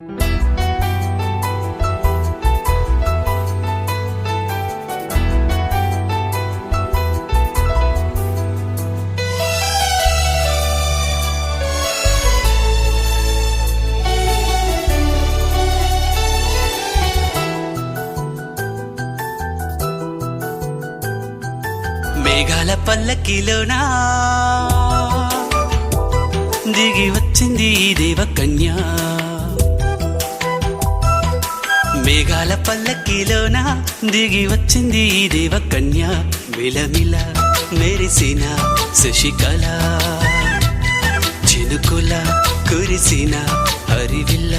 మేఘాల పల్లకిలోనా దిగి వచ్చింది దేవకన్య. మేఘాల పల్లకిలోనా దిగి వచ్చింది దేవకన్య. మిలమిల మెరిసిన శశికళ, చినుకుల కురిసిన హరివిల్ల.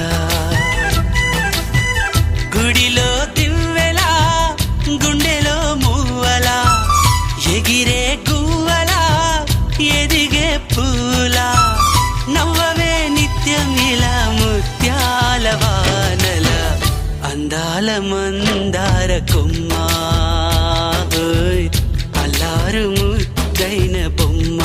గుడిలో దివ్వెలా, గుండెలో మూవలా, ఎగిరే గువ్వలా, ఎదిగే పూలా, నవ్వవే నిత్యం ఇలా ముత్యాల వానల. అందాల మందార కొమ్మ, అల్లారు ముద్దైన బొమ్మ.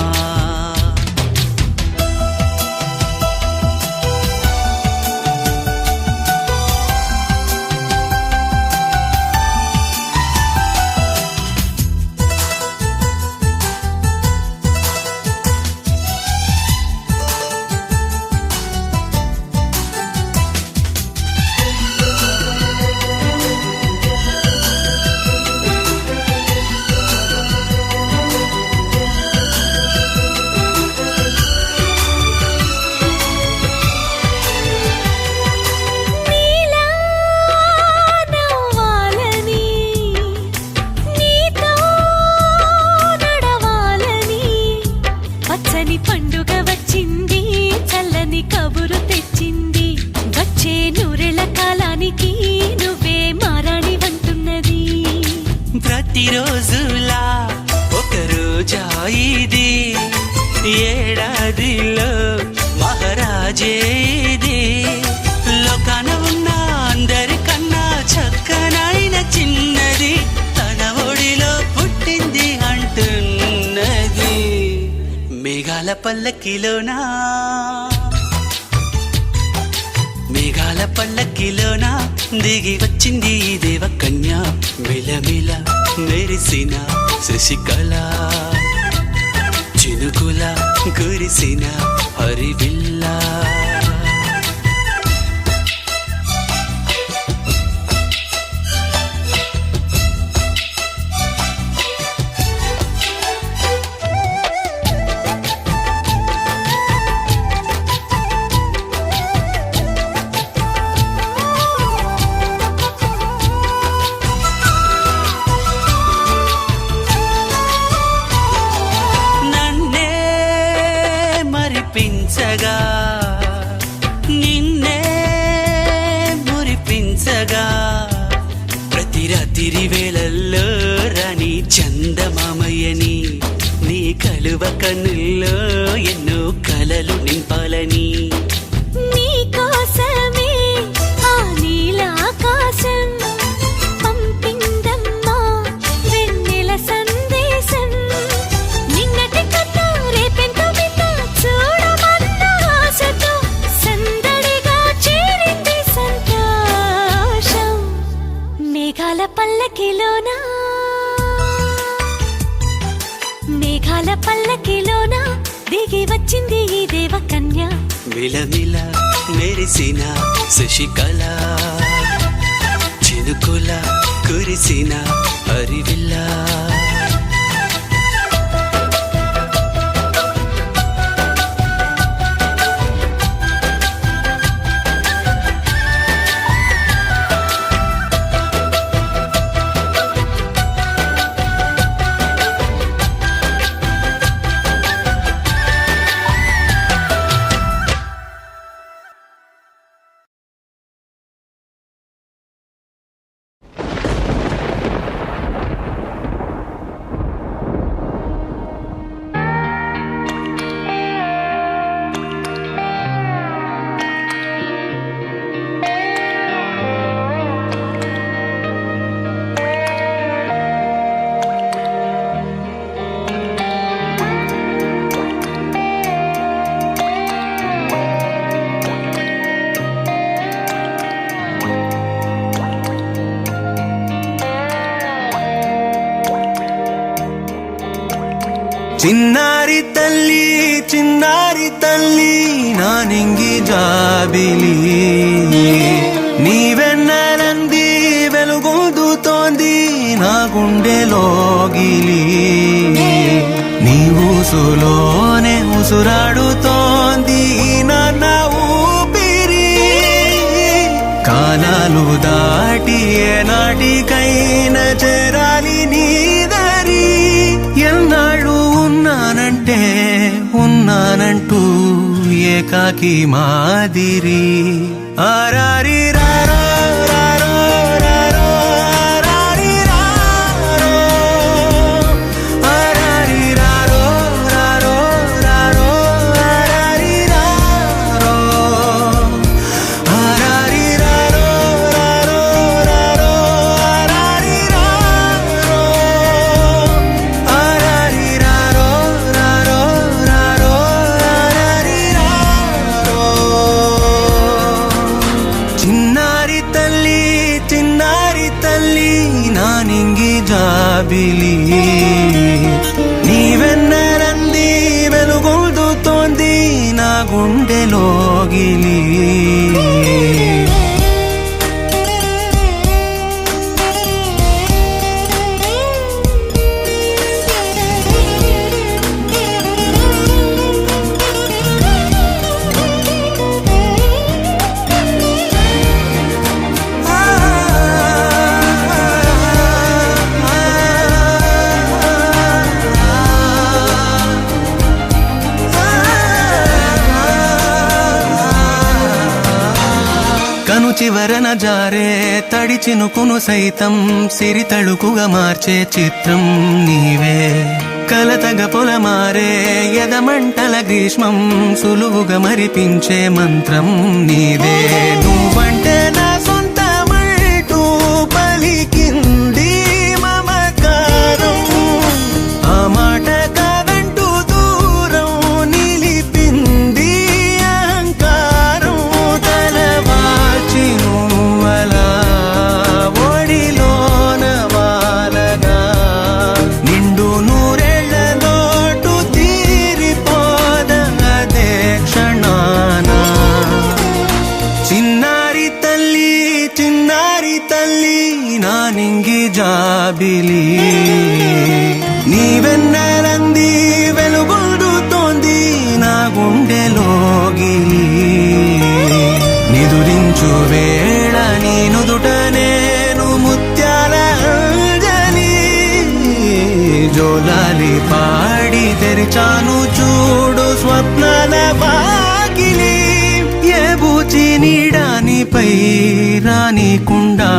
పండుగ వచ్చింది, చల్లని కబురు తెచ్చింది. వచ్చే నూరెల కాలానికి నువ్వే మారాణి వంటున్నది. ప్రతిరోజులా ఒక రోజా ఇది, ఏడాదిలో మహారాజే ఇది. లోకాన ఉన్న అందరికన్నా చక్కనైన చిన్నది, తన ఒడిలో పుట్టింది అంటున్నది. మేఘాల పల్లకిలోనా, మేఘాల పల్లకిలోనా దిగి వచ్చింది దేవకన్య. మిలమిల మెరిసిన శశికళ, చినుకుల కురిసిన హరివిల్ల. మరిపించగా నిన్నే మురిపించగా, ప్రతి రాత్రి వేళల్లో రాణి చందమామయ్యని, నీ కలువ కన్నుల్లో ఎన్నో కలలు నింపాలని. నీ కోసమే ఆ నీలాకాశం పంపిందమ్మా వెన్నెల సందేశం. నిన్నటి కథ రేపెంత చూడమన్న ఆశతో సందడిగా చేరింది సంతోషం. మేఘాల పల్లకిలోనా, మేఘాల పల్లకిలోనా దిగి వచ్చింది ఈ దేవకన్య. మిలమిల మెరిసిన శశికళ, చినుకుల కురిసిన హరివిల్ల. చిన్నారి తల్లి నానింగి జాబిలి నీవెన్నెలంది వెలుగొందుతోంది నా గుండెలోగిలి నీ ఊసులోనే ఉసురాడుతోంది నాన్న ఊపిరి కాలాలు దాటి ఏనాటికైనా చేరాలి నీ దారి ఎన్నాళ్ళు ఉన్నానంటూ ఏకాకి మాదిరి ఆరారి రారో రారో రారో ఆరారి రారో ఆరారి రారో రారో రారో ఆరారి రారో ఆరారి రారో రారో రారో ఆరారి రారో ఆరారి రారో రారో రారో ఆరారి రారో చిన్నారి తల్లి నానింగి జాబిలి నీవెన్నెలంది వెలుగొందుతోంది నా గుండెలోగిలి కను చివరన జారే తడి చినుకును సైతం సిరి తళుకుగా మార్చే చిత్రం నీవే కలతగ పొలమారే ఎదమంటల గ్రీష్మం సులువుగా మరిపించే మంత్రం నీదే నువ్వంటే నా సొంతమంటూ పలికింది మమకారం ఆ మాట కాదంటూ దూరం నిలిపింది అహంకారం తలవాల్చి నువ్వలా ఒడిలోన వాలగా నిండు నూరేళ్ల లోటు తీరిపోదదే క్షణాన చిన్నారి తల్లి నానింగి జాబిలి నీవెన్నెలంది వెలుగొందుతోంది నా గుండెలోగిలి నిదురించు వేళ నీ నుదుట నేను ముత్యాల అంజలి జోలాలి పాడి తెరిచాను చూడు స్వప్నాల వాకిలి ఏ బూచి నీడానిపై రానికుండా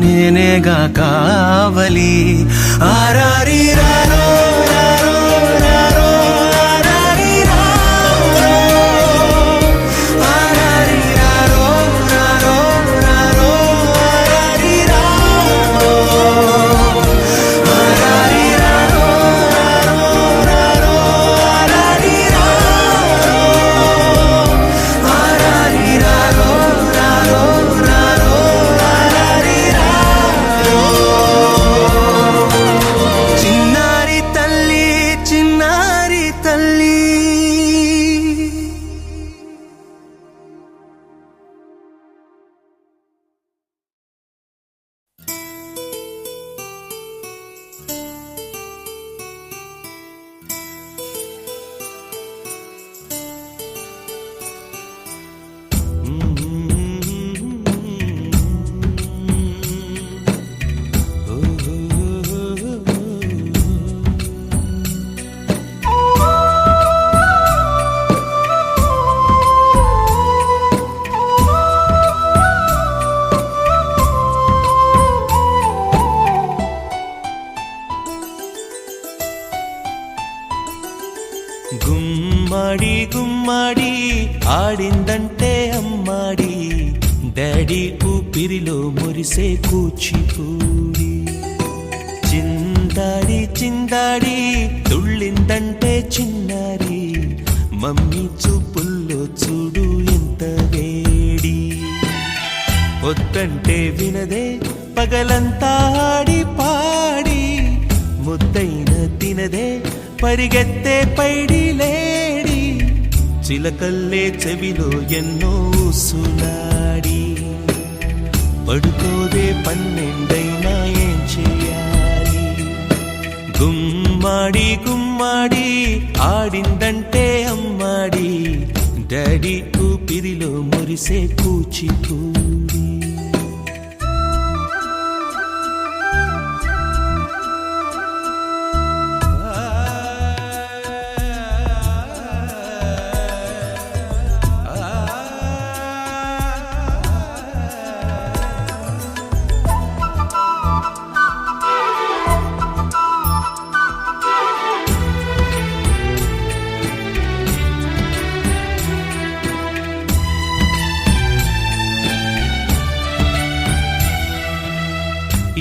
నేనేగా కావలి ఆరారి రారో రారో రారో ఆరారి రారో ఆరారి రారో రారో రారో ఆరారి రారో ఆరారి రారో రారో రారో ఆరారి రారో ఆరారి రారో రారో రారో ఆరారి రారో చిన్నారి తల్లి గుమ్మడి గుమ్మడి ఆడిందంటే అమ్మాడి డాడీ ఊపిరిలో మురిసే కూచిపూడి చిందాడి చిందాడి తుళ్ళిందంటే చిన్నారి మమ్మీ చూపుల్లో చూడు ఎంత వేడి వద్దంటే వినదే పగలంతా ఆడి పాడి ముద్దైన తినదే పరిగెత్తే పైడి లేడి చిలకల్లే చెవిలో ఎన్నో సులాడి పడుకోదే పన్నెండైనా ఏం చేయాలి గుమ్మాడి గుమ్మాడి ఆడిందంటే అమ్మాడి డాడీ ఊపిరిలో మురిసే కూచిపూడి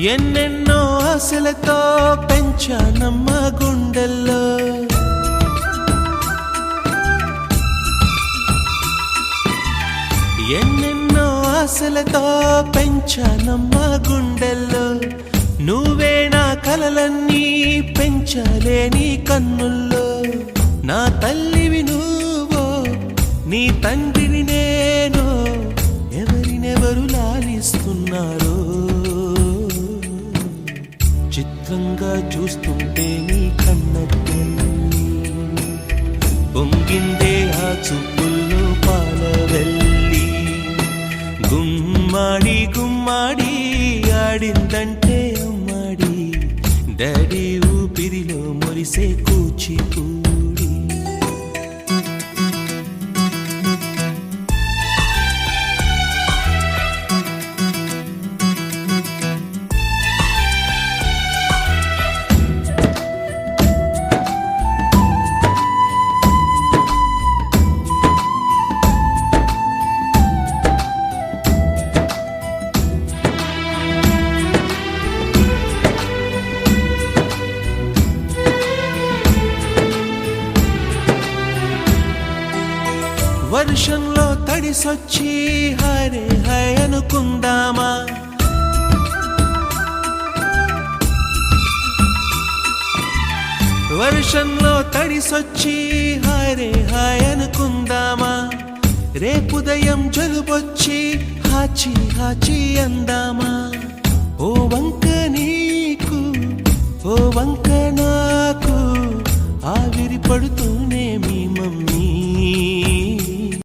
ఎన్నెన్నో ఆశలతో పెంచానమ్మ గుండెల్లో ఎన్నెన్నో ఆశలతో పెంచానమ్మ గుండెల్లో నువ్వే నా కలలన్నీ పెంచాలే నీ కన్నుల్లో నా తల్లివి నువ్వో నీ తండ్రిని నేను ఎవరినెవరు లాలిస్తున్నారో చిత్రంగా చూస్తుంటే నీ కన్నట్టు పొంగిందే ఆ చూపుల్లో పాలవెల్లి గుమ్మాడి గుమ్మాడి ఆడిందంటే అమ్మాడి డాడీ ఊపిరిలో మురిసే కూచిపూడి వర్షంలో తడిసొచ్చి హరే హై అనుకుందామా వర్షంలో తడిసొచ్చి హరే హాయ్ అనుకుందామా రేపుదయం జలుబొచ్చి హాచి హాచి అందామా ఓ వంక నీకు ఓ వంక నాకు ఆవిరి పడుతూనే మీ మమ్మీ